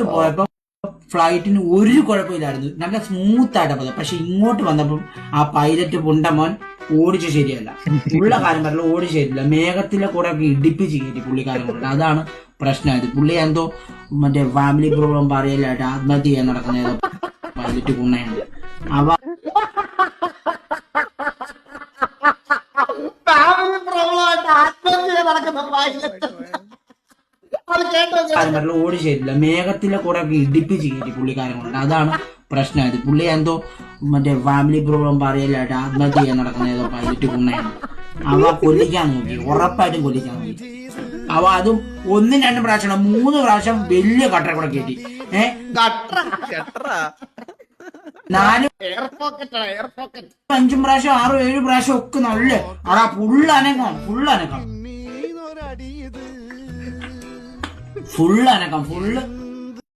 അങ്ങോട്ട് പോയപ്പോ ഫ്ലൈറ്റിന് ഒരു കുഴപ്പമില്ലായിരുന്നു, നല്ല സ്മൂത്ത് ആയിട്ട് പോയത്. പക്ഷെ ഇങ്ങോട്ട് വന്നപ്പം ആ പൈലറ്റ് പുണ്ടമോൻ ഓടിച്ച് ശരിയല്ല, ഉള്ള കാര്യം പറഞ്ഞാൽ ഓടിച്ച് ശരിയല്ല, മേഘത്തിലെ കൂടെ ഒക്കെ ഇടിപ്പിച്ച് കയറ്റി പുള്ളിക്കാരൻ കൊണ്ട്. അതാണ് പ്രശ്നമായത്. പുള്ളി എന്തോ മറ്റേ ഫാമിലി പ്രോബ്ലം പറയലായിട്ട് ആത്മഹത്യ ചെയ്യാൻ നടക്കുന്ന ഏതോ പൈലറ്റ് പുണ്ണയുണ്ട്. അവ ഓടി ശരിയില്ല, മേഘത്തിലെ കൂടെ ഒക്കെ ഇടിപ്പിച്ച് കയറ്റി പുള്ളിക്കാരൻ കൊണ്ട്. അതാണ് പ്രശ്നമായത്. പുള്ളി എന്തോ മറ്റേ ഫാമിലി പ്രോബ്ലം പറയലായിട്ട് ആത്മഹത്യ ചെയ്യാൻ നടക്കുന്ന ഏതോ പൈലറ്റ് പുണ്ണയുണ്ട്. അവ കൊല്ലിക്കാൻ നോക്കി, ഉറപ്പായിട്ടും കൊല്ലിക്കാൻ നോക്കി. അവ അതും 1-2 പ്രാവശ്യം 3 പ്രാവശ്യം വലിയ കട്ട കൂടെ കയറ്റി. 4-5 പ്രാവശ്യം 6-7 പ്രാവശ്യം ഒക്കെ നല്ല അതാ ഫുള്ളനക്കം ഫുള്ള്